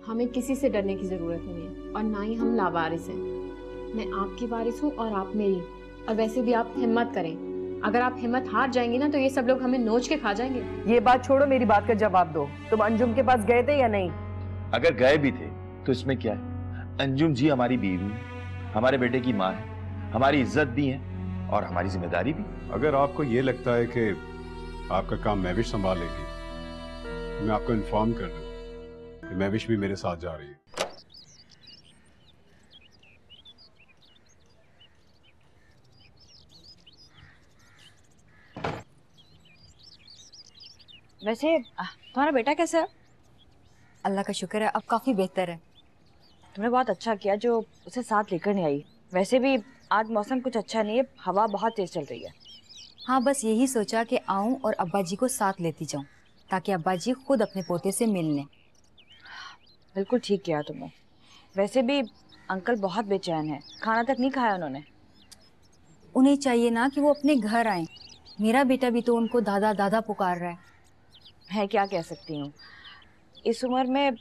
हमें किसी से डरने की जरूरत नहीं है और ना ही हम लावारिस हैं। मैं आपकी वारिस हूँ और आप मेरी। और वैसे भी आप हिम्मत करें, अगर आप हिम्मत हार जाएंगे ना तो ये सब लोग हमें नोच के खा जाएंगे। ये बात छोड़ो, मेरी बात का जवाब दो। तुम अंजुम के पास गए थे या नहीं? अगर गए भी थे तो इसमें क्या है? अंजुम जी हमारी बीवी है, हमारे बेटे की माँ है, हमारी इज्जत भी है और हमारी जिम्मेदारी भी। अगर आपको ये लगता है कि आपका काम महविश संभालेगी, मैं आपको इन्फॉर्म कर दूं कि महविश भी मेरे साथ जा रही है। वैसे तुम्हारा बेटा कैसा है? अल्लाह का शुक्र है, अब काफी बेहतर है। तुमने बहुत अच्छा किया जो उसे साथ लेकर नहीं आई। वैसे भी आज मौसम कुछ अच्छा नहीं है, हवा बहुत तेज चल रही है। हाँ, बस यही सोचा कि आऊं और अब्बा जी को साथ लेती जाऊं ताकि अब्बा जी खुद अपने पोते से मिल लें। बिल्कुल ठीक किया तुमने। वैसे भी अंकल बहुत बेचैन है, खाना तक नहीं खाया उन्होंने। उन्हें चाहिए ना कि वो अपने घर आए। मेरा बेटा भी तो उनको दादा दादा पुकार रहा है। मैं क्या कह सकती हूँ, इस उम्र में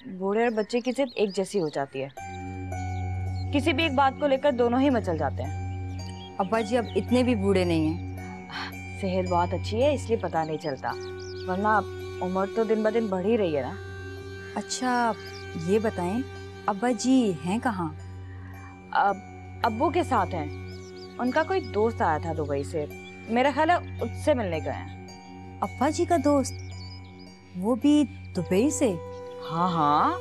बूढ़े और बच्चे की जिद एक जैसी हो जाती है। किसी भी एक बात को लेकर दोनों ही मचल जाते हैं। अब्बा जी अब इतने भी बूढ़े नहीं हैं। सेहत बहुत अच्छी है इसलिए पता नहीं चलता, वरना उम्र तो दिन ब दिन बढ़ ही रही है ना। अच्छा, ये बताएं अब्बा जी हैं कहाँ? अब्बू के साथ हैं। उनका कोई दोस्त आया था दुबई से, मेरा ख्याल है उससे मिलने गए हैं। अब्बा जी का दोस्त? वो भी दुबई से? हाँ हाँ,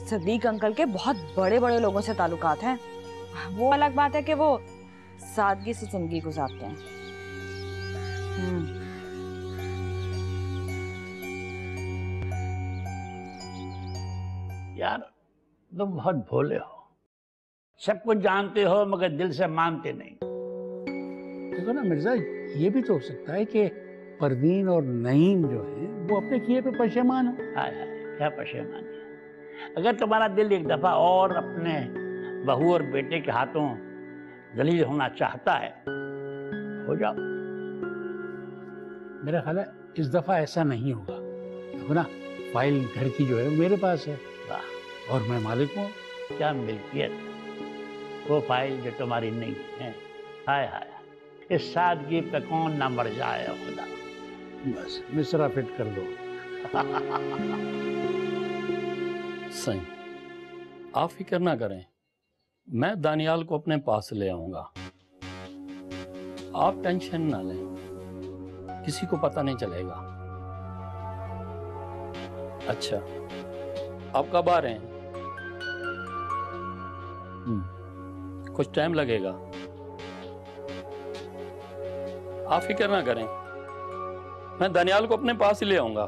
सदीक अंकल के बहुत बड़े बड़े लोगों से ताल्लुकात हैं। वो अलग बात है कि वो सादगी से जिंदगी गुजारते हैं। यार तुम बहुत भोले हो, सब कुछ जानते हो मगर दिल से मानते नहीं। देखो ना मिर्जा, ये भी तो हो सकता है कि परवीन और नईम जो है वो अपने किए पे पशेमान हो। हाय हाय, क्या पशेमान है। अगर तुम्हारा दिल एक दफा और अपने बहू और बेटे के हाथों जलील होना चाहता है, हो जाओ। मेरा ख्याल है इस दफा ऐसा नहीं होगा। देखो ना, फाइल घर की जो है मेरे पास है। वाह, और मैं मालिक हूँ। क्या मिल्कियत, वो फाइल जो तुम्हारी नहीं है। हाय हाय, इस सादगी पे कौन ना मर जाए खुदा। बस मिसरा फिट कर दो। सही, आप फिक्र ना करें, मैं दानियाल को अपने पास ले आऊंगा। आप टेंशन ना लें, किसी को पता नहीं चलेगा। अच्छा, आप कब आ रहे हैं? कुछ टाइम लगेगा, आप फिक्र ना करें, मैं दानियाल को अपने पास ही ले आऊंगा।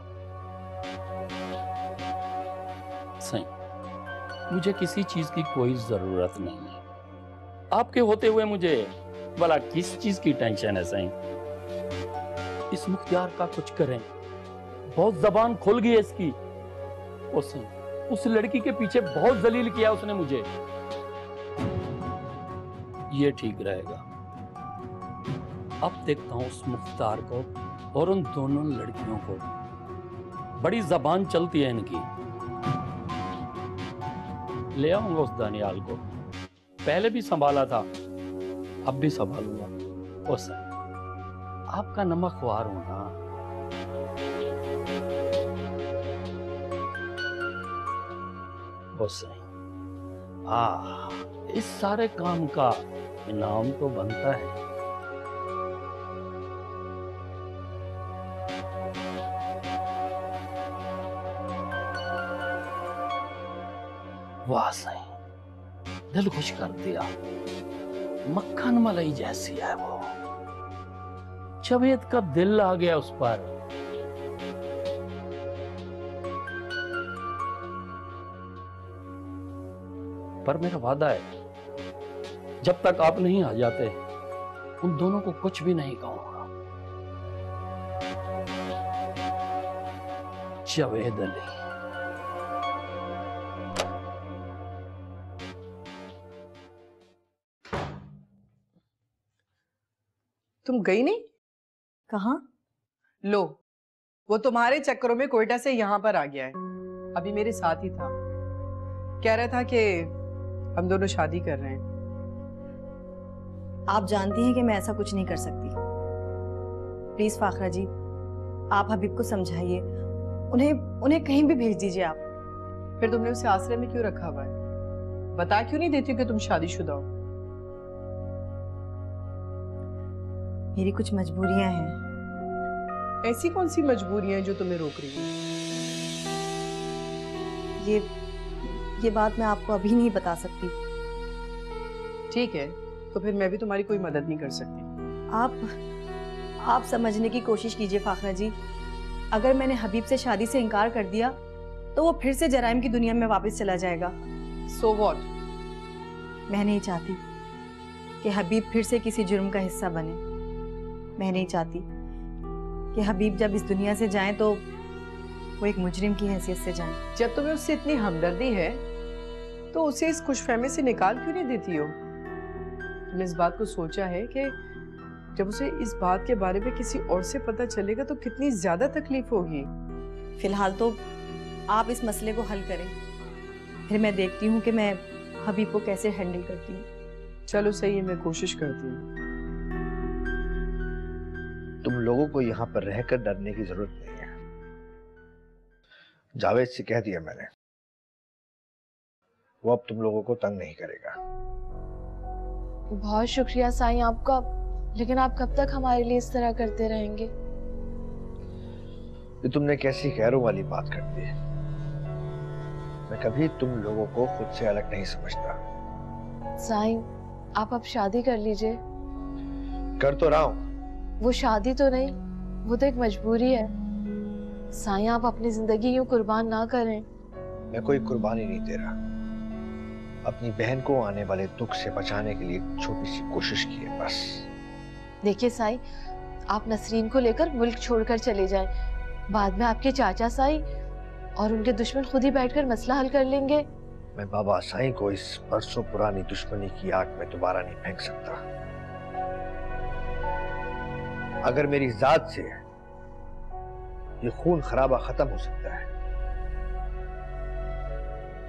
सही, मुझे किसी चीज की कोई जरूरत नहीं है। आपके होते हुए मुझे भला किस चीज की टेंशन है? सही, इस मुख्तियार का कुछ करें, बहुत जबान खुल गई है इसकी। उस लड़की के पीछे बहुत जलील किया उसने मुझे। ये ठीक रहेगा। अब देखता हूं उस मुख्तार को और उन दोनों लड़कियों को, बड़ी जबान चलती है इनकी। ले आऊंगा उस दानियाल को, पहले भी संभाला था, अब भी संभालूंगा। ओ सर, आपका नमक ख्वार हूं ना। ओ सही, इस सारे काम का इनाम तो बनता है। वाह सही, दिल खुश कर दिया। मक्खन मलाई जैसी है वो। जवेद का दिल आ गया उस पर। पर मेरा वादा है, जब तक आप नहीं आ जाते उन दोनों को कुछ भी नहीं कहूंगा। जवेद अली। तुम गई नहीं? कहाँ? लो, वो तुम्हारे चक्करों में कोयटा से यहाँ पर आ गया है। अभी मेरे साथ ही था, कह रहा था कि हम दोनों शादी कर रहे हैं। आप जानती हैं कि मैं ऐसा कुछ नहीं कर सकती। प्लीज फाखरा जी, आप हबीब को समझाइए, उन्हें कहीं भी भेज दीजिए आप। फिर तुमने उसे आश्रय में क्यों रखा हुआ है? बता क्यों नहीं देती कि तुम शादीशुदा हो? मेरी कुछ मजबूरियां हैं। ऐसी कौन सी मजबूरियां हैं जो तुम्हें रोक रही हैं? ये बात मैं आपको अभी नहीं बता सकती। ठीक है, तो फिर मैं भी तुम्हारी कोई मदद नहीं कर सकती। आप समझने की कोशिश कीजिए फाखरा जी। अगर मैंने हबीब से शादी से इनकार कर दिया तो वो फिर से जराइम की दुनिया में वापस चला जाएगा। So what? मैं नहीं चाहती कि हबीब फिर से किसी जुर्म का हिस्सा बने। मैं नहीं चाहती कि हबीब जब इस दुनिया से जाएं तो वो एक मुजरिम की हैसियत से जाएं। जब तुम्हें उससे इतनी हमदर्दी है तो उसे इस खुशफहमी से निकाल क्यों नहीं देती हो? तुमने इस बात को सोचा है कि जब उसे इस बात के बारे में किसी और से पता चलेगा तो कितनी ज्यादा तकलीफ होगी? फिलहाल तो आप इस मसले को हल करें, फिर मैं देखती हूँ कि मैं हबीब को कैसे हैंडल करती हूँ। चलो सही है, मैं कोशिश करती हूँ। तुम लोगों को यहाँ पर रहकर डरने की जरूरत नहीं है। जावेद से कह दिया मैंने, वो अब तुम लोगों को तंग नहीं करेगा। बहुत शुक्रिया साईं आपका, लेकिन आप कब तक हमारे लिए इस तरह करते रहेंगे? ये तुमने कैसी खैरों वाली बात कर दी। मैं कभी तुम लोगों को खुद से अलग नहीं समझता। साईं आप अब शादी कर लीजिए। कर तो रहा हूं। वो शादी तो नहीं, वो तो एक मजबूरी है। साईं आप अपनी जिंदगी यूं कुर्बान ना करें। मैं कोई कुर्बानी नहीं दे रहा, अपनी बहन को आने वाले दुख से बचाने के लिए एक छोटी सी कोशिश की है बस। देखिए साईं, आप नसरीन को लेकर मुल्क छोड़कर चले जाएं। बाद में आपके चाचा साईं और उनके दुश्मन खुद ही बैठकर मसला हल कर लेंगे। मैं बाबा साईं को इस बरसों पुरानी दुश्मनी की आग में दोबारा नहीं फेंक सकता। अगर मेरी जात से ये खून खराबा खत्म हो सकता है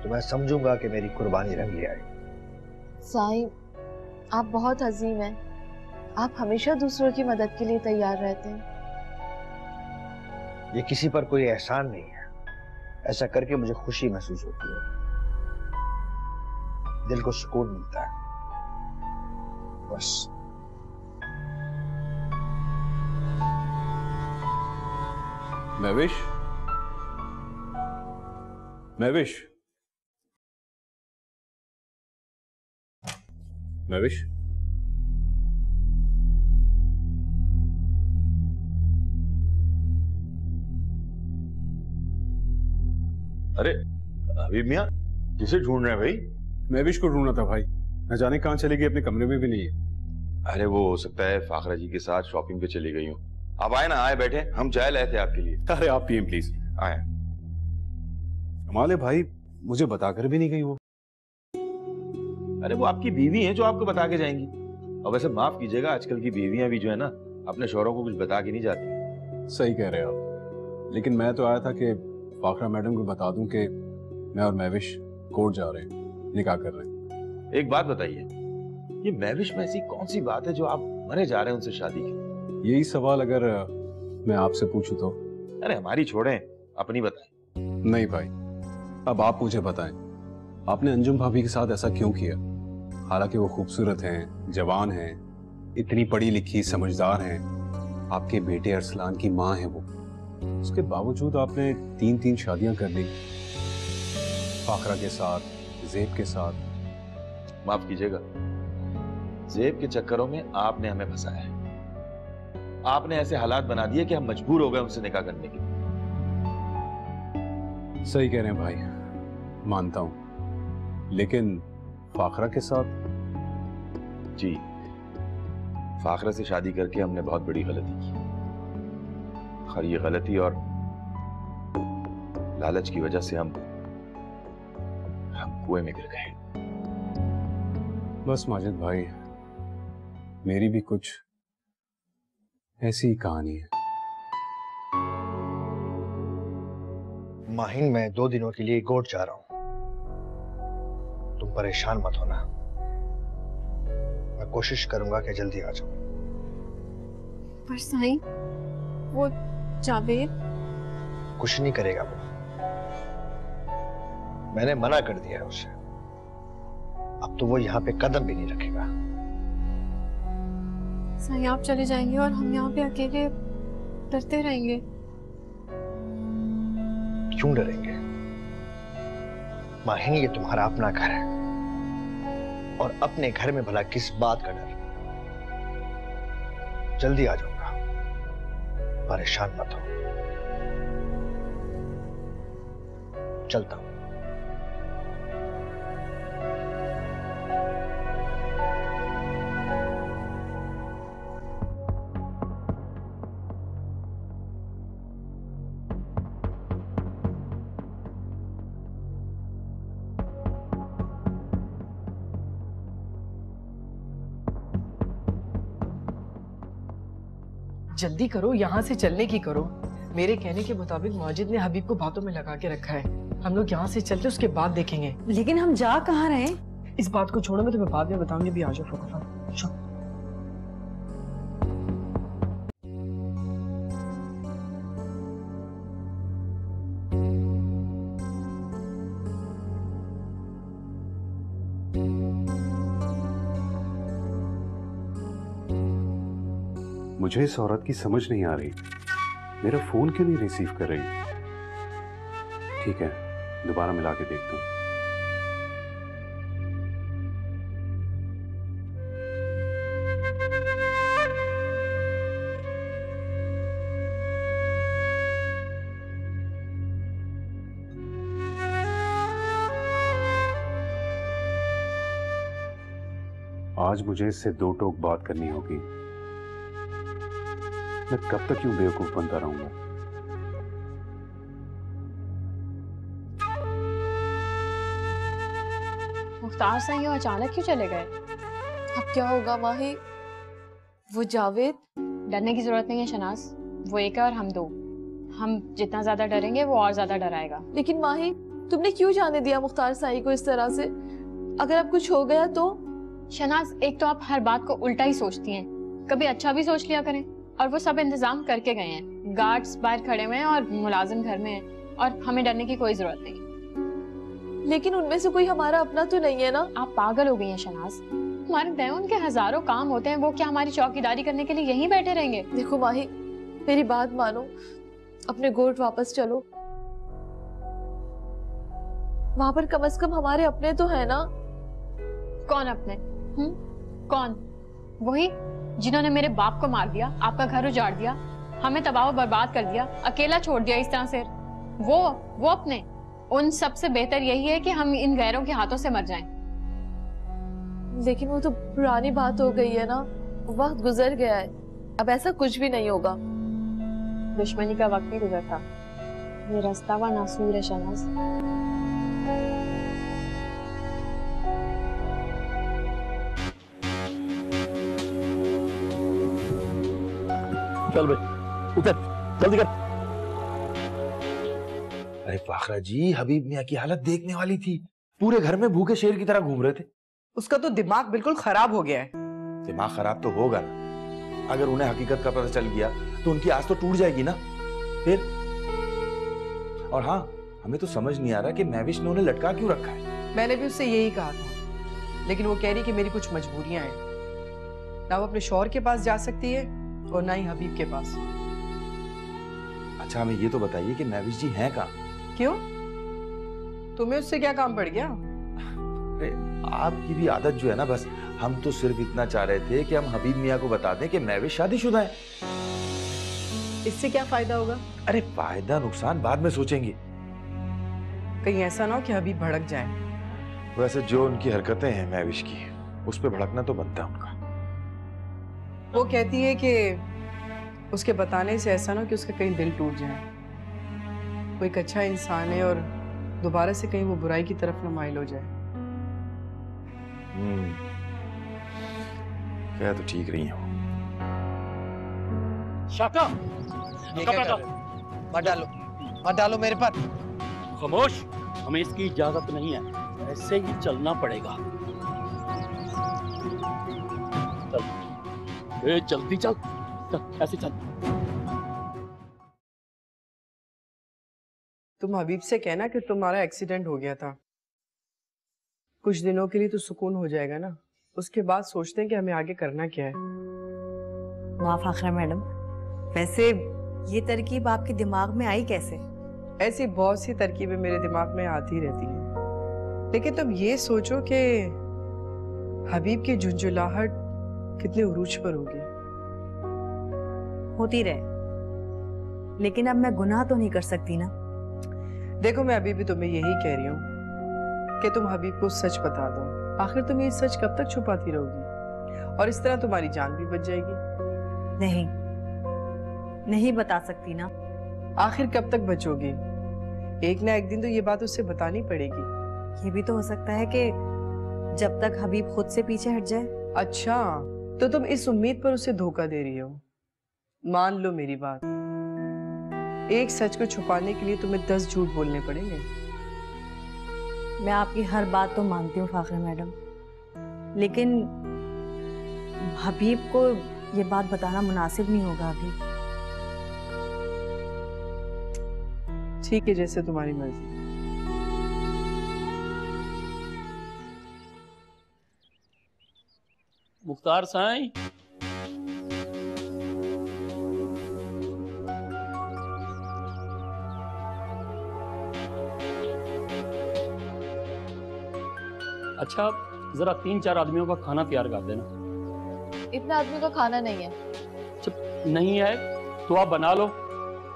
तो मैं समझूंगा कि मेरी कुर्बानी रंग ले आई। साईं आप बहुत अजीम हैं, आप हमेशा दूसरों की मदद के लिए तैयार रहते हैं। ये किसी पर कोई एहसान नहीं है, ऐसा करके मुझे खुशी महसूस होती है, दिल को सुकून मिलता है बस। महविश, महविश, महविश, अरे हबीब मियां, किसे ढूंढ रहे हैं भाई? महविश को ढूंढना था भाई, न जाने कहाँ चली गई, अपने कमरे में भी नहीं है। अरे वो हो सकता है फाखरा जी के साथ शॉपिंग पे चली गई हूँ। आप आए ना, आए बैठे, हम चाय लाए थे आपके लिए। अरे आप पिए प्लीज। आए। कमाल है भाई, मुझे बताकर भी नहीं गई वो। अरे वो आपकी बीवी है जो आपको बता के जाएंगी। और वैसे माफ कीजिएगा, आजकल की बीवियां भी जो है ना अपने शौहरों को कुछ बता के नहीं जाती। सही कह रहे हैं आप, लेकिन मैं तो आया था कि फाखरा मैडम को बता दूं कि मैं और महविश कोर्ट जा रहे हैं, निकाह कर रहे हैं। एक बात बताइए, ये महविश में ऐसी कौन सी बात है जो आप मरे जा रहे हैं उनसे शादी की? यही सवाल अगर मैं आपसे पूछूं तो? अरे हमारी छोड़ें, अपनी बताएं। नहीं भाई, अब आप मुझे बताएं, आपने अंजुम भाभी के साथ ऐसा क्यों किया? हालांकि वो खूबसूरत हैं, जवान हैं, इतनी पढ़ी लिखी समझदार हैं, आपके बेटे अरसलान की माँ है वो, उसके बावजूद आपने 3-3 शादियां कर ली, फाखरा के साथ, ज़ेब के साथ। माफ कीजिएगा, ज़ेब के चक्करों में आपने हमें फंसाया है। आपने ऐसे हालात बना दिए कि हम मजबूर हो गए उनसे निकाह करने के लिए। सही कह रहे हैं भाई, मानता हूं, लेकिन फाखरा के साथ? जी, फाखरा से शादी करके हमने बहुत बड़ी गलती की। खैर ये गलती और लालच की वजह से हम कुएं में गिर गए। बस माजिद भाई, मेरी भी कुछ ऐसी ही कहानी है। माहिन, मैं 2 दिनों के लिए कोर्ट जा रहा हूं। तुम परेशान मत होना, मैं कोशिश करूंगा कि जल्दी आ जाऊं। पर साईं, वो जावेद कुछ नहीं करेगा वो, मैंने मना कर दिया है उसे। अब तो वो यहाँ पे कदम भी नहीं रखेगा। साईं, आप चले जाएंगे और हम यहाँ पे अकेले डरते रहेंगे। क्यों डरेंगे माहिनी, ये तुम्हारा अपना घर है, और अपने घर में भला किस बात का डर। जल्दी आ जाऊंगा, परेशान मत हो। चलता हूं। जल्दी करो, यहाँ से चलने की करो। मेरे कहने के मुताबिक माजिद ने हबीब को बातों में लगा के रखा है। हम लोग यहाँ से चलते उसके बाद देखेंगे। लेकिन हम जा कहाँ रहे? इस बात को छोड़ो, मैं तुम्हें बाद में बताऊंगी। अभी आ जाओ फटाफट। चलो। मुझे इस औरत की समझ नहीं आ रही, मेरा फोन क्यों नहीं रिसीव कर रही। ठीक है, दोबारा मिला के देखता हूँ। आज मुझे इससे दो टोक बात करनी होगी। मैं कब तक यूं बेवकूफ बनता रहूंगा। मुख्तार साईं अचानक क्यों चले गए? अब क्या होगा माही? वो जावेद? डरने की जरूरत नहीं है शनाज, वो एक है और हम दो। हम जितना ज्यादा डरेंगे वो और ज्यादा डराएगा। लेकिन माही, तुमने क्यों जाने दिया मुख्तार साई को इस तरह से? अगर अब कुछ हो गया तो? शनाज, एक तो आप हर बात को उल्टा ही सोचती हैं, कभी अच्छा भी सोच लिया करें। और वो सब इंतजाम करके गए हैं, गार्ड्स बाहर खड़े हुए हैं और मुलाजिम घर में हैं, और हमें डरने की कोई जरूरत नहीं। लेकिन उनमें से कोई हमारा अपना तो नहीं है ना? आप पागल हो गई हैं शनाज, हमारे दयान के हजारों काम होते हैं, वो क्या हमारी चौकीदारी करने के लिए यहीं बैठे रहेंगे? देखो माही, मेरी बात मानो, अपने गोट वापस चलो। वहां पर कम से कम हमारे अपने तो है ना? कौन अपने? कौन? वही जिन्होंने मेरे बाप को मार दिया, आपका घर उजाड़ दिया, हमें तबाह बर्बाद कर दिया, अकेला छोड़ दिया इस तरह से। वो अपने? उन सब से बेहतर यही है कि हम इन गैरों के हाथों से मर जाएं। लेकिन वो तो पुरानी बात हो गई है ना, वक्त गुजर गया है, अब ऐसा कुछ भी नहीं होगा। दुश्मनी का वक्त भी गुजर था, ये रास्ता व नासूर है शनाज। चल भाई उतर, जल्दी कर। अरे फाखरा जी, हबीब मियाँ की हालत देखने वाली थी, पूरे घर में भूखे शेर की तरह घूम रहे थे। उसका तो दिमाग बिल्कुल खराब हो गया है। दिमाग खराब तो होगा ना, अगर उन्हें हकीकत का पता चल गया तो उनकी आस तो टूट जाएगी ना फिर। और हाँ, हमें तो समझ नहीं आ रहा कि महविश ने उन्हें लटका क्यों रखा है। मैंने भी उससे यही कहा था, लेकिन वो कह रही कि मेरी कुछ मजबूरियां हैं, ना वो अपने शौहर के पास जा सकती है और ना ही हबीब के पास। अच्छा, हमें ये तो बताइए कि महविश जी हैं कहाँ? क्यों, तुम्हें उससे क्या काम पड़ गया? अरे आपकी भी आदत जो है ना, बस हम तो सिर्फ इतना चाह रहे थे कि हम हबीब मियाँ को बता दें कि महविश शादीशुदा है। इससे क्या फायदा होगा? अरे फायदा नुकसान बाद में सोचेंगे। कहीं ऐसा ना हो कि हबीब भड़क जाए। वैसे जो उनकी हरकतें हैं महविश की, उस पर भड़कना तो बनता है उनका। वो कहती है कि उसके बताने से ऐसा ना हो कि उसका कहीं दिल टूट जाए। वो एक अच्छा इंसान है और दोबारा से कहीं वो बुराई की तरफ न माइल हो जाए। क्या तो ठीक रही हो। शाका, मत डालो मेरे पर। खामोश, हमें इसकी इजाजत नहीं है। ऐसे ही चलना पड़ेगा। चल, जल्दी चल, चल ऐसे चल। तुम हबीब से कहना कि तुम्हारा एक्सीडेंट हो गया था। कुछ दिनों के लिए तो सुकून हो जाएगा ना, उसके बाद सोचते हैं कि हमें आगे करना क्या है। वाह फाखरा मैडम, वैसे ये तरकीब आपके दिमाग में आई कैसे? ऐसी बहुत सी तरकीबें मेरे दिमाग में आती रहती हैं, लेकिन तुम ये सोचो कि हबीब की झुंझुलाहट कितने उरूज पर होगी। होती रहे, लेकिन अब मैं गुनाह तो नहीं कर सकती ना। देखो, मैं अभी भी तुम्हें यही कह रही हूँ कि तुम हबीब को सच बता दो। आखिर तुम ये सच कब तक छुपाती रहोगी? और इस तरह तुम्हारी जान भी बच जाएगी। नहीं बता सकती ना। आखिर कब तक बचोगी? एक ना एक दिन तो ये बात उससे बतानी पड़ेगी। ये भी तो हो सकता है कि जब तक हबीब खुद से पीछे हट जाए। अच्छा, तो तुम इस उम्मीद पर उसे धोखा दे रही हो। मान लो मेरी बात, एक सच को छुपाने के लिए तुम्हें 10 झूठ बोलने पड़ेंगे। मैं आपकी हर बात तो मानती हूँ फाखरा मैडम, लेकिन हबीब को ये बात बताना मुनासिब नहीं होगा अभी। ठीक है, जैसे तुम्हारी मर्जी। मुख्तार साईं, अच्छा जरा 3-4 आदमियों का खाना तैयार कर देना। इतना आदमी का खाना नहीं है। चुप, नहीं है तो आप बना लो।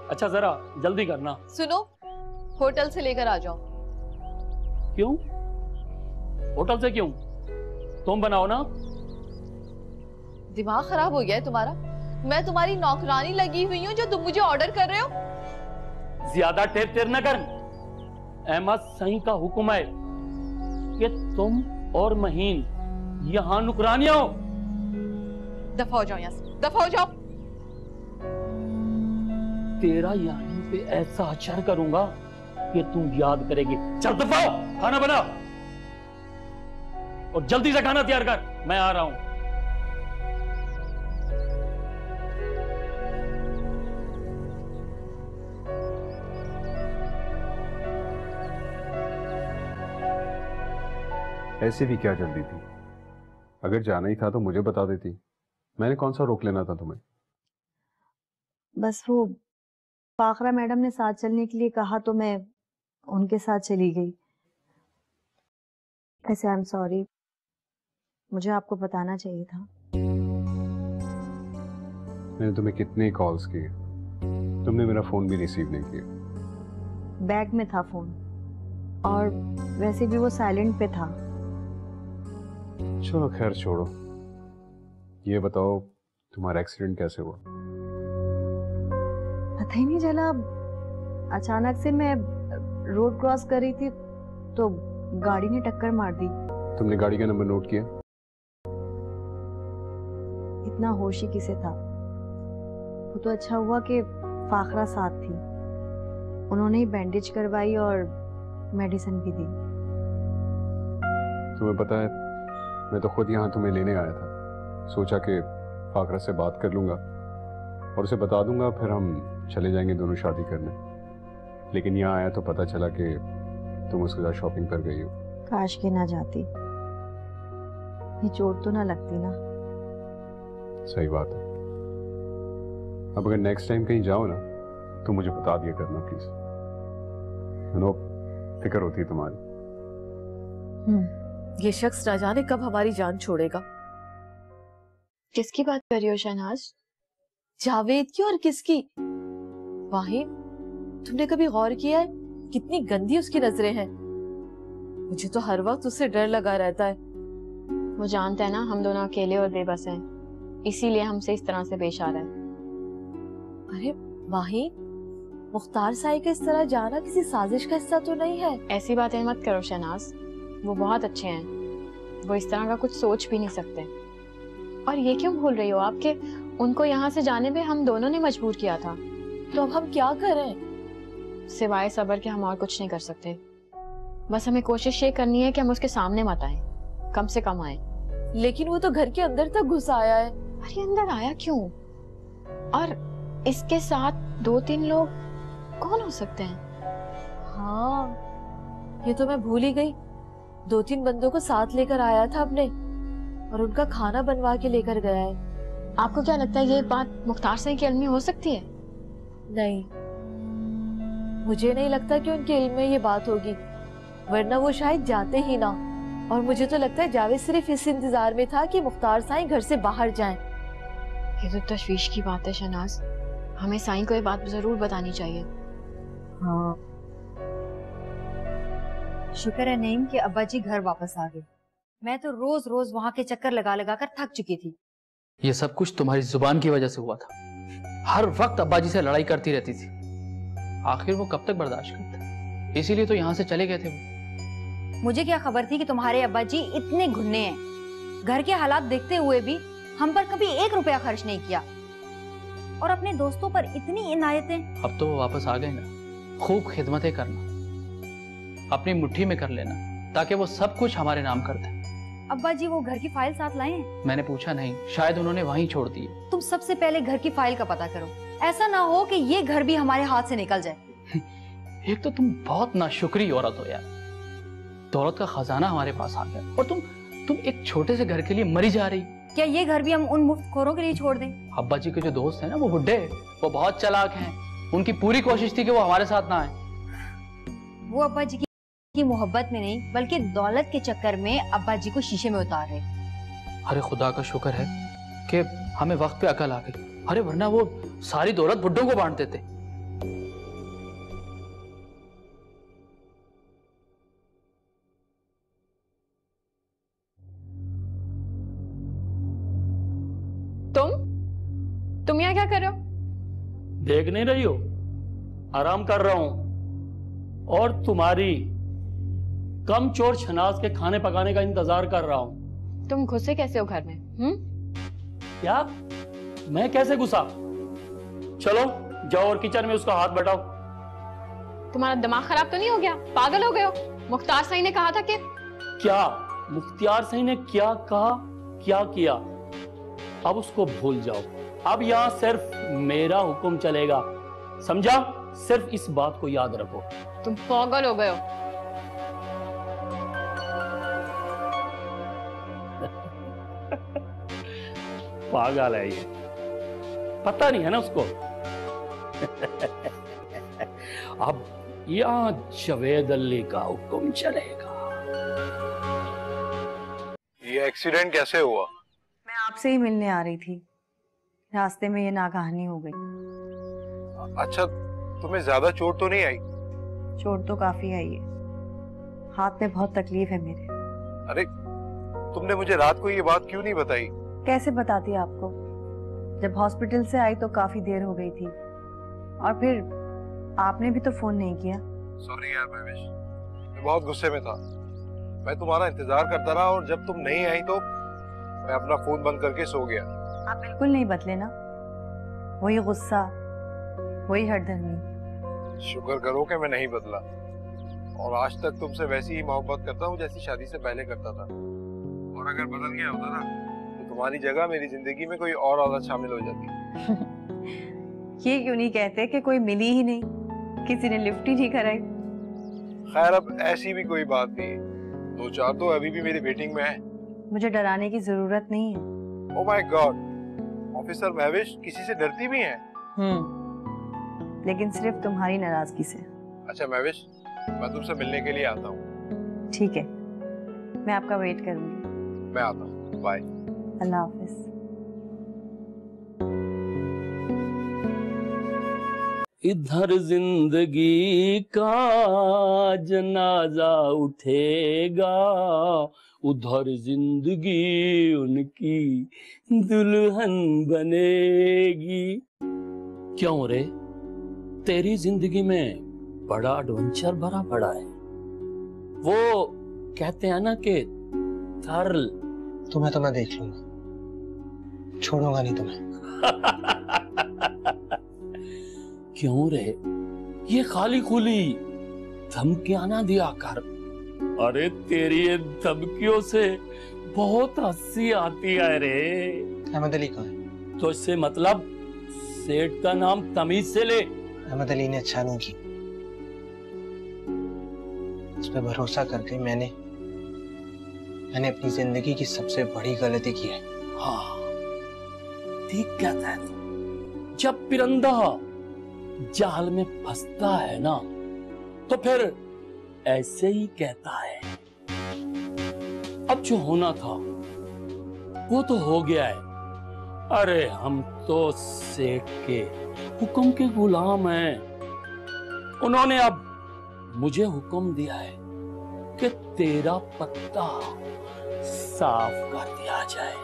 अच्छा जरा जल्दी करना। सुनो, होटल से लेकर आ जाओ। क्यों? होटल से क्यों? तुम बनाओ ना। दिमाग खराब हो गया है तुम्हारा? मैं तुम्हारी नौकरानी लगी हुई हूँ जो तुम मुझे ऑर्डर कर रहे हो? ज्यादा टेर टेर न कर। अहमद सही का हुक्म है कि तुम और महीन यहाँ नुकरानियां हो। दफा हो जाओ यहाँ से, दफा हो जाओ। तेरा यहीं पे ऐसा अचर करूंगा कि तुम याद करेगी। चल दफा हो, खाना बना और जल्दी से खाना तैयार कर, मैं आ रहा हूं। ऐसे भी क्या जल्दी थी? अगर जाना ही था तो मुझे बता देती। मैंने कौन सा रोक लेना था तुम्हें? बस वो फाखरा मैडम ने साथ चलने के लिए कहा तो मैं उनके साथ चली गई। ऐसे आई एम सॉरी, मुझे आपको बताना चाहिए था। मैंने तुम्हें कितने कॉल्स किए, तुमने मेरा फोन भी रिसीव नहीं किया। बैग में था फोन, और वैसे भी वो साइलेंट पे था। चलो खैर छोड़ो, ये बताओ तुम्हारा एक्सीडेंट कैसे हुआ? पता ही नहीं चला। अचानक से मैं रोड क्रॉस कर रही थी तो गाड़ी ने टक्कर मार दी। तुमने गाड़ी का नंबर नोट किया? इतना होश ही किसे था। वो तो अच्छा हुआ कि फाखरा साथ थी, उन्होंने ही बैंडेज करवाई और मेडिसिन भी दी। तुम्हें पता है, मैं तो खुद यहाँ तुम्हें लेने आया था। सोचा कि फाकरा से बात कर लूंगा और उसे बता दूंगा, फिर हम चले जाएंगे दोनों शादी करने। लेकिन यहाँ आया तो पता चला कि तुम उसके साथ शॉपिंग पर गई हो। काश के ना जाती, ये चोट तो ना लगती ना। सही बात है। अब अगर नेक्स्ट टाइम कहीं जाओ ना तो मुझे बता दिया करना प्लीज। फिक्र होती है तुम्हारी। ये शख्स ना जाने कब हमारी जान छोड़ेगा। किसकी बात कर रही हो शहनाज? जावेद की और किसकी? वाहिद, तुमने कभी गौर किया है कितनी गंदी उसकी नजरें हैं? मुझे तो हर वक्त उससे डर लगा रहता है। वो जानता है ना हम दोनों अकेले और बेबस हैं, इसीलिए हमसे इस तरह से पेश आ रहा है। अरे वाहिद, मुख्तार साई का इस तरह जाना किसी साजिश का हिस्सा तो नहीं है? ऐसी बातें मत करो शहनाज, वो बहुत अच्छे हैं, वो इस तरह का कुछ सोच भी नहीं सकते। और ये क्यों भूल रही हो आप कि उनको यहाँ से जाने में हम दोनों ने मजबूर किया था। तो अब हम क्या करें? सिवाय सब्र के हम और कुछ नहीं कर सकते। बस हमें कोशिश ये करनी है कि हम उसके सामने मत आए, कम से कम आए। लेकिन वो तो घर के अंदर तक घुस आया है। अरे अंदर आया क्यों? और इसके साथ 2-3 लोग कौन हो सकते हैं? हाँ, ये तो मैं भूल ही गई। 2-3 बंदों को साथ लेकर आया था अपने और उनका खाना बनवा के लेकर गया है। आपको क्या लगता है ये बात मुख्तार सही के इल्म में हो सकती है? नहीं, मुझे नहीं लगता कि उनके इल्म में ये बात होगी, वरना वो शायद जाते ही ना। और मुझे तो लगता है जावेद सिर्फ इस इंतजार में था कि मुख्तार साईं घर से बाहर जाएं। ये तो तशवीश की बात है शहनाज, हमें साईं को ये बात जरूर बतानी चाहिए। हाँ, शुक्र है नईम कि अब्बा जी घर वापस आ गए। मैं तो रोज रोज वहां के चक्कर लगा लगा कर थक चुकी थी। ये सब कुछ तुम्हारी जुबान की वजह से हुआ था। हर वक्त अब्बा जी से लड़ाई करती रहती थी, आखिर वो कब तक बर्दाश्त करते, इसीलिए तो यहाँ से चले गए थे वो। मुझे क्या खबर थी कि तुम्हारे अब्बा जी इतने घुन्ने हैं। घर के हालात देखते हुए भी हम पर कभी 1 रुपया खर्च नहीं किया और अपने दोस्तों पर इतनी इनायतें। अब तो वो वापस आ गए ना, खूब खिदमतें करना, अपनी मुट्ठी में कर लेना, ताकि वो सब कुछ हमारे नाम कर दे। अब्बा जी वो घर की फाइल साथ लाए हैं? मैंने पूछा नहीं, शायद उन्होंने वहीं छोड़ दी। तुम सबसे पहले घर की फाइल का पता करो, ऐसा ना हो कि ये घर भी हमारे हाथ से निकल जाए। एक तो तुम बहुत नाशुक्री औरत हो यार, दौलत का खजाना हमारे पास आ गया और तुम एक छोटे से घर के लिए मरी जा रही। क्या ये घर भी हम उन मुफ्तखोरों के लिए छोड़ दें? अब्बा जी के जो दोस्त हैं ना, वो बुड्ढे, वो बहुत चालाक हैं। उनकी पूरी कोशिश थी कि वो हमारे साथ ना आए। वो अब्बा जी की मोहब्बत में नहीं बल्कि दौलत के चक्कर में अब्बा जी को शीशे में उतार रहे। अरे खुदा का शुक्र है कि हमें वक्त पे अकल आ गई, अरे वरना वो सारी दौलत बुड्ढों को बांट देते। तुम यहाँ क्या कर रहे हो? देख नहीं रही हो? आराम कर रहा हूं और तुम्हारी कम चोर शहनाज के खाने पकाने का इंतजार कर रहा हूं। तुम घुसे कैसे हो घर में? क्या? मैं कैसे घुसा? चलो जाओ और किचन में उसका हाथ बटाओ। तुम्हारा दिमाग खराब तो नहीं हो गया? पागल हो गए हो? मुख्तार सही ने कहा था कि क्या? मुख्तार सही ने क्या कहा, क्या किया? अब उसको भूल जाओ। अब यहां सिर्फ मेरा हुक्म चलेगा, समझा? सिर्फ इस बात को याद रखो। तुम पागल हो गए हो। पागल है ये, पता नहीं है ना उसको। अब यहां जावेद अली का हुक्म चलेगा। ये एक्सीडेंट कैसे हुआ? मैं आपसे ही मिलने आ रही थी, रास्ते में ये नाकाहानी हो गई। अच्छा, तुम्हें ज्यादा चोट तो नहीं आई? चोट तो काफी आई है, हाथ में बहुत तकलीफ है मेरे। अरे तुमने मुझे रात को ये बात क्यों नहीं बताई? कैसे बताती आपको? जब हॉस्पिटल से आई तो काफी देर हो गई थी और फिर आपने भी तो फोन नहीं किया। सॉरी यार महविश, मैं बहुत गुस्से में था। मैं तुम्हारा इंतजार करता रहा और जब तुम नहीं आई तो मैं अपना फोन बंद करके सो गया। आप बिल्कुल नहीं बदले ना, वही गुस्सा, वही हरदर्मी। शुक्र करो कि मैं नहीं बदला और आज तक तुमसे वैसी ही मोहब्बत करता हूँ जैसी शादी से पहले करता था। और अगर बदल गया होता ना तो तुम्हारी जगह मेरी जिंदगी में कोई और औरत शामिल हो जाती। ये क्यों नहीं कहते कि कोई मिली ही नहीं, किसी ने लिफ्ट ही नहीं कराई? खैर अब ऐसी भी कोई बात नहीं, 2-4 तो अभी भी मेरी वेटिंग में है। मुझे डराने की जरूरत नहीं है। Oh my God, officer Mahvish किसी से डरती भी हैं? लेकिन सिर्फ तुम्हारी नाराजगी से। अच्छा महविश, मैं तुमसे मिलने के लिए आता हूँ। ठीक है, मैं आपका वेट करूंगी। मैं आता हूँ, बाय। अल्लाह हाफिज। इधर जिंदगी का जनाजा उठेगा, उधर जिंदगी उनकी दुल्हन बनेगी। क्यों रे, तेरी जिंदगी में बड़ा एडवेंचर भरा पड़ा है। वो कहते हैं ना कि थर्ल। तुम्हें तो मैं देख लूंगा, छोड़ूंगा नहीं तुम्हें। क्यों रे, ये खाली खुली धमकियां ना दिया कर। अरे तेरी ये धमकियों से बहुत हंसी आती है रे। अहमद अली कहाँ है? तो इससे मतलब सेठ का नाम तमीज से ले। अहमद अली ने अच्छा नहीं किया, उस पर भरोसा करके मैंने अपनी जिंदगी की सबसे बड़ी गलती की है। हाँ ठीक कहता है तू। जब परिंदा जाल में फंसता है ना तो फिर ऐसे ही कहता है। अब जो होना था वो तो हो गया है। अरे हम तो सेठ के हुक्म के गुलाम हैं। उन्होंने अब मुझे हुक्म दिया है कि तेरा पत्ता साफ कर दिया जाए।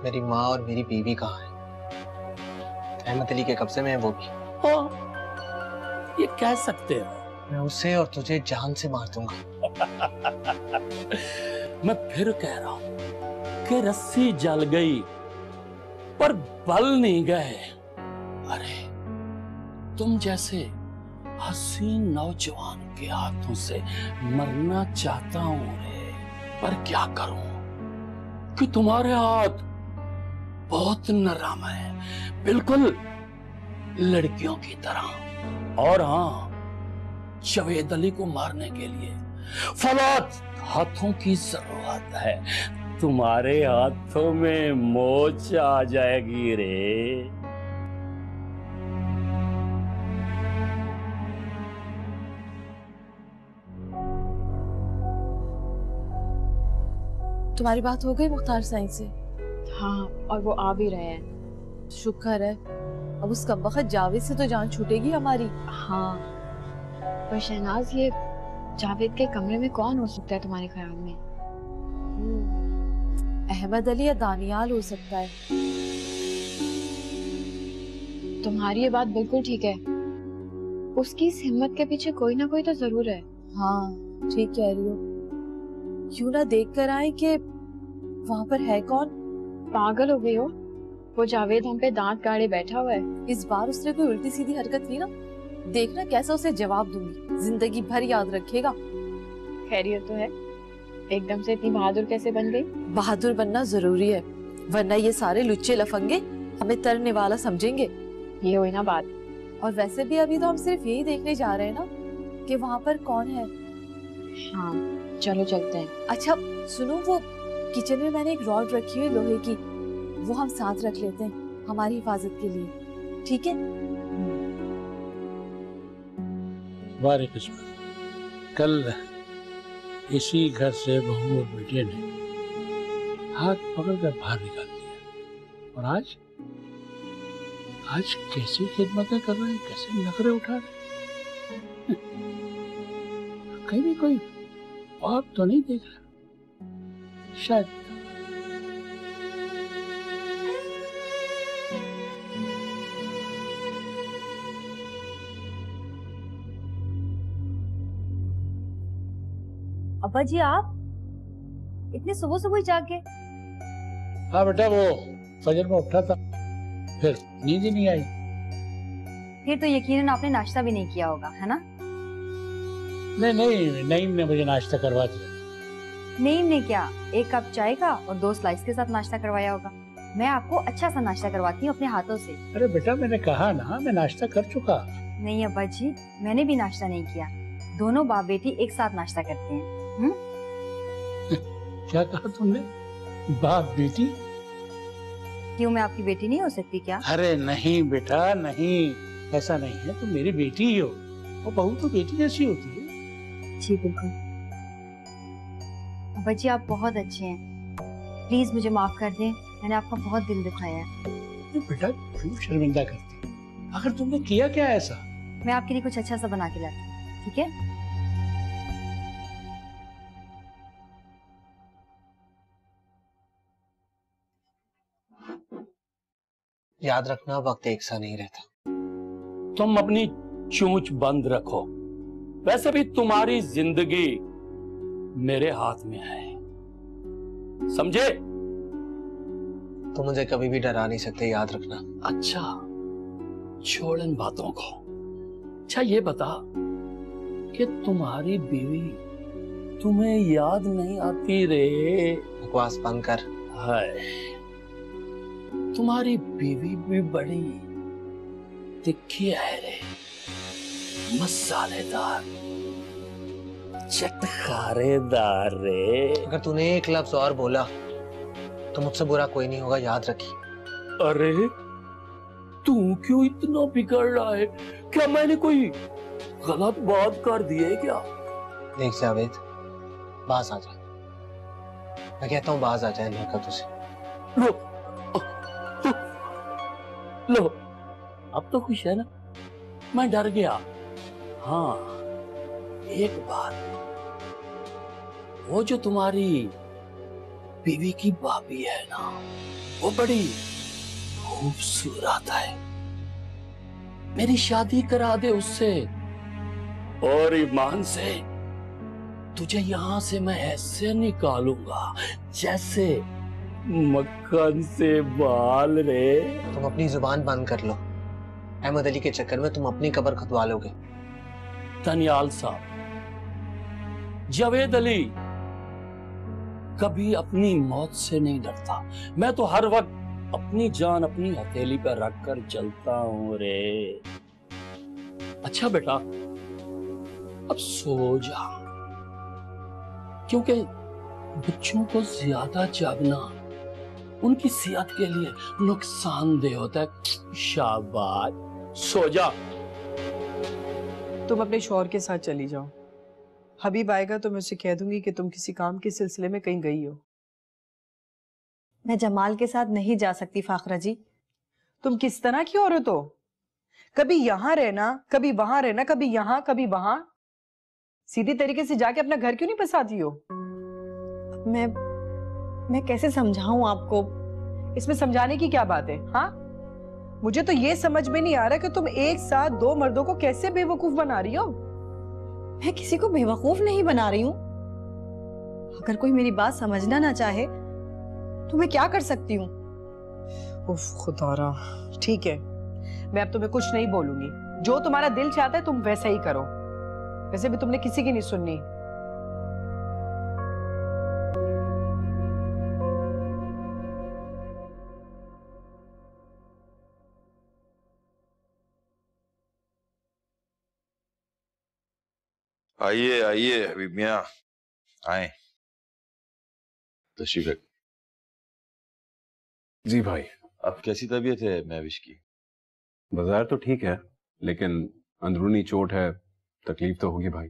मेरी माँ और मेरी बीवी कहाँ है? अहमद अली के कब्जे में है वो भी। हाँ ये कह सकते हो। मैं उसे और तुझे जान से मार दूंगा। मैं फिर कह रहा हूं कि रस्सी जल गई पर बल नहीं गए। अरे तुम जैसे हसीन नौजवान के हाथों से मरना चाहता हूं रे, पर क्या करूं कि तुम्हारे हाथ बहुत नरम है, बिल्कुल लड़कियों की तरह। और हाँ, जावेद अली को मारने के लिए फौलाद हाथों की जरूरत है। तुम्हारे हाथों में मोच आ जाएगी रे। तुम्हारी बात हो गई मुख्तार साईं से? हाँ, और वो आ भी रहे हैं। शुक्र है। अब उस कमबख्त जावेद से तो जान छूटेगी हमारी। हाँ, पर शहनाज ये जावेद के कमरे में कौन हो सकता है तुम्हारे ख्याल में? अहमद अली या दानियाल हो सकता है। तुम्हारी ये बात बिल्कुल ठीक है। उसकी इस हिम्मत के पीछे कोई ना कोई तो जरूर है। हाँ ठीक कह रही हो। क्यों ना देख कर आए कि वहाँ पर है कौन। पागल हो गई हो? वो जावेद हम पे दांत गाड़े बैठा हुआ है। इस बार उसने कोई उल्टी सीधी हरकत की ना, देखना कैसा उसे जवाब दूंगी, जिंदगी भर याद रखेगा। खैरियत तो है? एकदम से इतनी बहादुर कैसे बन गई? बहादुर बनना जरूरी है, वरना ये सारे लुच्चे लफंगे हमें तरने वाला समझेंगे। ये हुई ना बात। और वैसे भी अभी तो हम सिर्फ यही देखने जा रहे हैं ना कि वहाँ पर कौन है। हाँ चलो चलते हैं। अच्छा सुनो, वो किचन में मैंने एक रॉड रखी हुई लोहे की, वो हम साथ रख लेते हैं हमारी हिफाजत के लिए, ठीक है? वारे किस्मत, कल इसी घर से बहू और बेटे ने हाथ पकड़कर बाहर निकाल दिया, और आज कैसी खिदमतें कर रहे हैं, कैसे नखरे उठा रहे हैं। कहीं भी कोई बात तो नहीं देख रहा शायद। अब्बा जी आप इतने सुबह सुबह जाग गए? हाँ बेटा, वो फजर में उठा था, फिर नींद ही नहीं आई। फिर तो यकीनन आपने नाश्ता भी नहीं किया होगा, है ना? नहीं, नईम ने मुझे नाश्ता करवा दिया। नईम ने क्या, एक कप चाय का और 2 स्लाइस के साथ नाश्ता करवाया होगा। मैं आपको अच्छा सा नाश्ता करवाती हूँ अपने हाथों से। अरे बेटा, मैंने कहा ना मैं नाश्ता कर चुका। नहीं अब्बा जी, मैंने भी नाश्ता नहीं किया। दोनों बाप बेटी एक साथ नाश्ता करते हैं। क्या कहा तुमने? बाप बेटी? क्यों, मैं आपकी बेटी नहीं हो सकती क्या? अरे नहीं बेटा, नहीं, ऐसा नहीं है। तुम मेरी बेटी ही हो, और बहू तो बेटी जैसी होती है। जी बिल्कुल। अब्बा जी आप बहुत अच्छे हैं, प्लीज मुझे माफ कर दें, मैंने आपका बहुत दिल दुखाया है। तो बेटा क्यों शर्मिंदा करती? आखिर तुमने किया क्या ऐसा? मैं आपके लिए कुछ अच्छा सा बना के लाती हूँ, ठीक है? याद रखना, वक्त एक सा नहीं रहता। तुम अपनी चोंच बंद रखो। वैसे भी तुम्हारी जिंदगी मेरे हाथ में है, समझे? तुम मुझे कभी भी डरा नहीं सकते, याद रखना। अच्छा, छोड़ इन बातों को। अच्छा ये बता कि तुम्हारी बीवी तुम्हें याद नहीं आती रे? बकवास बंद कर। हाय, तुम्हारी बीवी भी बड़ी तिखी है रे, मसालेदार, चटखारेदार रे। अगर तूने एक लफ्ज और बोला तो मुझसे बुरा कोई नहीं होगा, याद रखी। अरे तू क्यों इतना बिगड़ रहा है? क्या मैंने कोई गलत बात कर दी है क्या? देख जावेद, बाज आ जा। मैं कहता हूँ बाज आ जाए इन हरकतों से। लो लो, अब तो खुश है ना? मैं डर गया। हाँ, एक बात, वो जो तुम्हारी बीवी की भाभी है ना, वो बड़ी खूबसूरत है। मेरी शादी करा दे उससे, और ईमान से तुझे यहां से मैं ऐसे निकालूंगा जैसे मक्खन से बाल रे। तुम अपनी जुबान बंद कर लो। अहमद अली के चक्कर में तुम अपनी कब्र खुदवा लोगे। धनियाल साहब, जावेद अली कभी अपनी मौत से नहीं डरता। मैं तो हर वक्त अपनी जान अपनी हथेली पर रखकर चलता हूं रे। अच्छा बेटा, अब सो जा, क्योंकि बच्चों को ज्यादा जागना उनकी सेहत के लिए नुकसानदेह होता है। शाबाश, सो जा। तुम अपने शौहर के साथ चली जाओ। हबीब आएगा तो मैं उसे कह दूंगी कि तुम किसी काम के सिलसिले में कहीं गई हो। मैं जमाल के साथ नहीं जा सकती फाखरा जी। तुम किस तरह की औरत हो? कभी यहाँ रहना, कभी वहां रहना, कभी यहाँ कभी वहां। सीधी तरीके से जाके अपना घर क्यों नहीं बसाती हो? मैं कैसे समझाऊं आपको? इसमें समझाने की क्या बात है? हाँ, मुझे तो ये समझ में नहीं आ रहा कि तुम एक साथ दो मर्दों को कैसे बेवकूफ बना रही हो। मैं किसी को बेवकूफ नहीं बना रही हूं। अगर कोई मेरी बात समझना ना चाहे तो मैं क्या कर सकती हूँ? उफ खुदारा, ठीक है, मैं अब तुम्हें कुछ नहीं बोलूंगी। जो तुम्हारा दिल चाहता है तुम वैसा ही करो। वैसे भी तुमने किसी की नहीं सुननी। आइए आइए हबीब मियां, आए, तशरीफ रख। जी भाई। अब कैसी तबीयत है महविश की? बाजार तो ठीक है, लेकिन अंदरूनी चोट है, तकलीफ तो होगी भाई।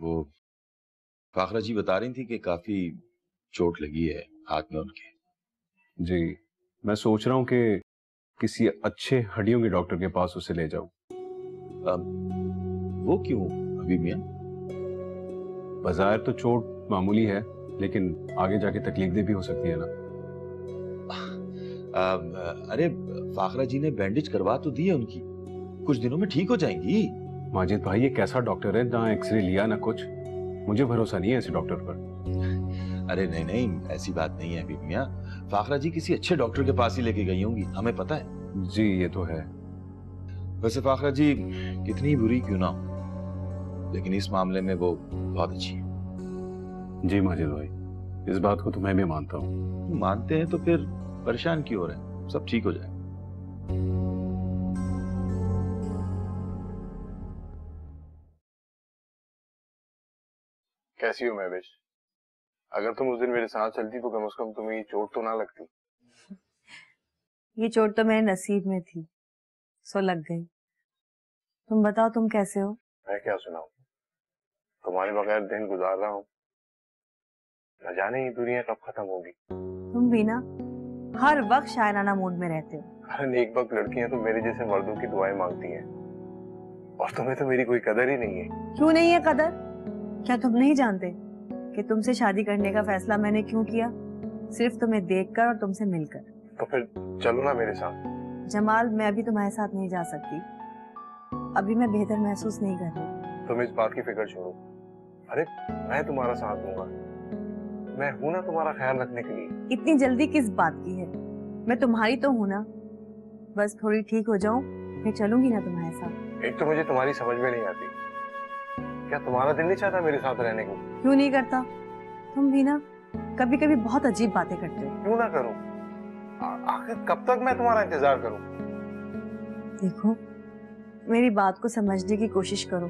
वो फाखरा जी बता रही थी कि काफी चोट लगी है हाथ में उनके। जी, मैं सोच रहा हूँ कि किसी अच्छे हड्डियों के डॉक्टर के पास उसे ले जाऊं। वो क्यों हबीब मियां? बाजार तो चोट मामूली है, लेकिन आगे जाके तकलीफदेह भी हो सकती है ना। अरे फाखरा जी ने बैंडेज करवा तो दी है उनकी, कुछ दिनों में ठीक हो जाएंगी। माजिद भाई, ये कैसा डॉक्टर है, ना एक्सरे लिया ना कुछ। मुझे भरोसा नहीं है ऐसे डॉक्टर पर। अरे नहीं नहीं, ऐसी बात नहीं है हबीब मियां। फाखरा जी किसी अच्छे डॉक्टर के पास ही लेके गई होंगी, हमें पता है। जी ये तो है। वैसे फाखरा जी कितनी बुरी क्यों ना हो, लेकिन इस मामले में वो बहुत अच्छी है। जी माजिद भाई, इस बात को तो मैं भी मानता हूँ। मानते हैं तो फिर परेशान क्यों हो रहे हैं? सब ठीक हो जाए। कैसी हो महविश? अगर तुम उस दिन मेरे साथ चलती तो कम से कम तुम्हें ये चोट तो ना लगती। ये चोट तो मेरे नसीब में थी, सो लग गई। तुम बताओ, तुम कैसे हो? मैं क्या सुनाऊं, तुम्हारे बगैर दिन गुजार रहा हूँ। न जाने ये दुनिया कब खत्म होगी। तुम भी ना हर वक्त शायराना मूड में रहते हो। अरे नेकबख्त लड़कियां तो मेरे जैसे मर्दों की दुआएं मांगती हैं, और तुम्हें तो मेरी कोई कदर ही नहीं है। क्यों नहीं है कदर? क्या तुम नहीं जानते कि तुमसे शादी करने का फैसला मैंने क्यों किया? सिर्फ तुम्हें देखकर और तुमसे मिलकर। तो फिर चलो ना मेरे साथ। जमाल, मैं अभी तुम्हारे साथ नहीं जा सकती। अभी मैं बेहतर महसूस नहीं कर रही। तुम इस बात की फिक्र छोड़ो। अरे मैं तुम्हारा साथ दूंगा, मैं हूं ना तुम्हारा ख्याल रखने के लिए। इतनी जल्दी किस बात की है? मैं तुम्हारी तो हूं ना। बस थोड़ी ठीक हो जाऊं फिर चलूंगी ना तुम्हारे साथ। एक तो मुझे तुम्हारी समझ में नहीं आती, क्या तुम्हारा दिल नहीं चाहता मेरे साथ रहने को? क्यों नहीं करता? तुम भी ना कभी कभी बहुत अजीब बातें करते हो। क्यों ना करूं? आखिर कब तक मैं तुम्हारा इंतजार करूं? देखो, मेरी बात को समझने की कोशिश करो।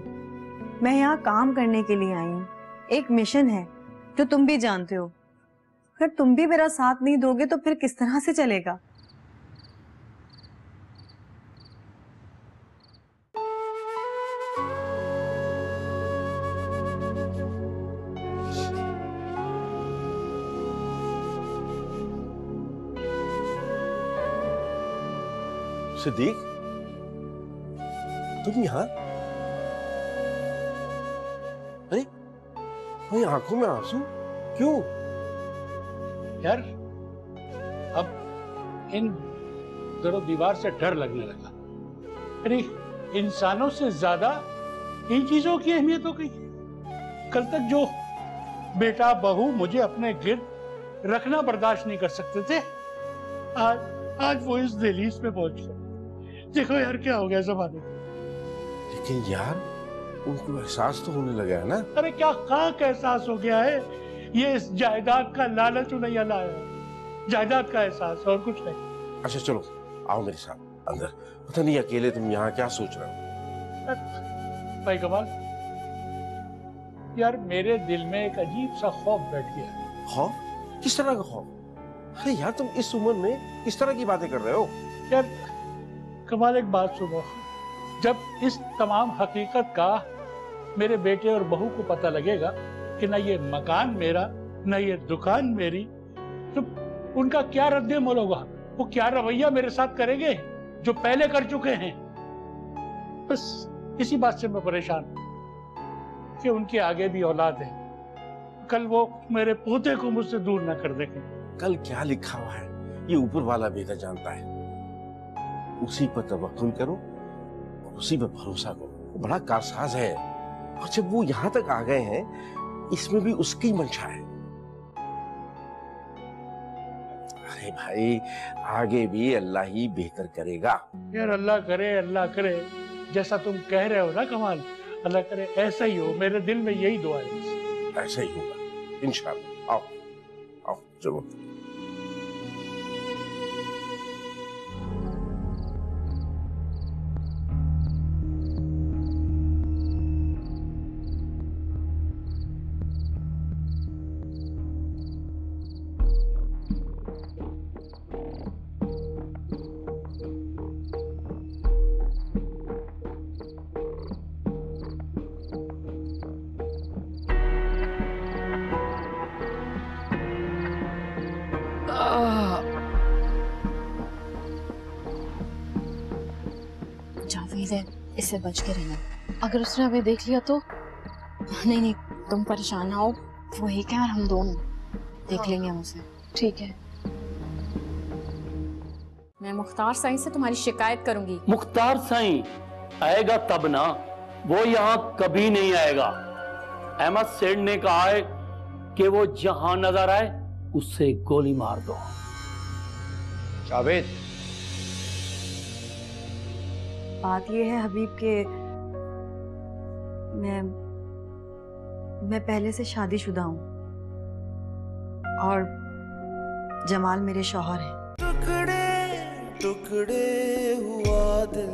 मैं यहाँ काम करने के लिए आई हूँ, एक मिशन है जो तुम भी जानते हो। अगर तुम भी मेरा साथ नहीं दोगे तो फिर किस तरह से चलेगा? सिद्दीक, तुम यहाँ? अरे भाई, आंखों में आंसू क्यों? यार, अब इन दरों दीवार से डर लगने लगा। अरे इंसानों से ज्यादा इन चीजों की अहमियत हो गई। कल तक जो बेटा बहू मुझे अपने गिर्द रखना बर्दाश्त नहीं कर सकते थे, आज वो इस दहलीज पे पहुंच गए। देखो यार, क्या हो गया जमाने में। लेकिन यार, उनको एहसास तो होने लगा है ना? अरे क्या खाक एहसास हो गया है? ये इस जायदाद का लालच नहीं लाया, जायदाद का एहसास, और कुछ नहीं। अच्छा चलो, आओ मेरे साथ अंदर। पता नहीं अकेले तुम यहाँ क्या सोच रहे हो? भाई कमाल, यार मेरे दिल में एक अजीब सा खौफ बैठ गया। खौफ? किस तरह का खौफ? अरे यार, तुम इस उम्र में किस तरह की बातें कर रहे हो? यार कमाल, एक बात सुनो। जब इस तमाम हकीकत का मेरे बेटे और बहू को पता लगेगा कि ना ये मकान मेरा, ना ये दुकान मेरी, तो उनका क्या रद्द-ए-अमल होगा? वो क्या रवैया मेरे साथ करेंगे जो पहले कर चुके हैं? बस इसी बात से मैं परेशान हूं कि उनके आगे भी औलाद है। कल वो मेरे पोते को मुझसे दूर ना कर देंगे। कल क्या लिखा हुआ है ये ऊपर वाला बेहतर जानता है। उसी पर तवक्कुल करो और उसी पर भरोसा करो। वो बड़ा कारसाज है, और जब वो यहाँ तक आ गए हैं, इसमें भी उसकी मंशा है। अरे भाई, आगे भी अल्लाह ही बेहतर करेगा। यार अल्लाह करे, जैसा तुम कह रहे हो ना कमाल, अल्लाह करे ऐसा ही हो। मेरे दिल में यही दुआ है। ऐसा ही होगा इंशाअल्लाह। आओ आओ, चलो। जावेद है, इससे बच के रहना। अगर उसने हमें देख लिया तो? नहीं, तुम परेशान ना हो, वो एक है और हम दोनों देख लेंगे हम उसे। ठीक है। मैं मुख्तार साईं से तुम्हारी शिकायत करूंगी। मुख्तार साईं आएगा तब ना, वो यहाँ कभी नहीं आएगा। अहमद सेठ ने कहा है कि वो जहां नजर आए उससे गोली मार दो। जावेद, बात ये है हबीब के मैं पहले से शादीशुदा हूँ और जमाल मेरे शौहर हैं। टुकड़े टुकड़े हुआ दिल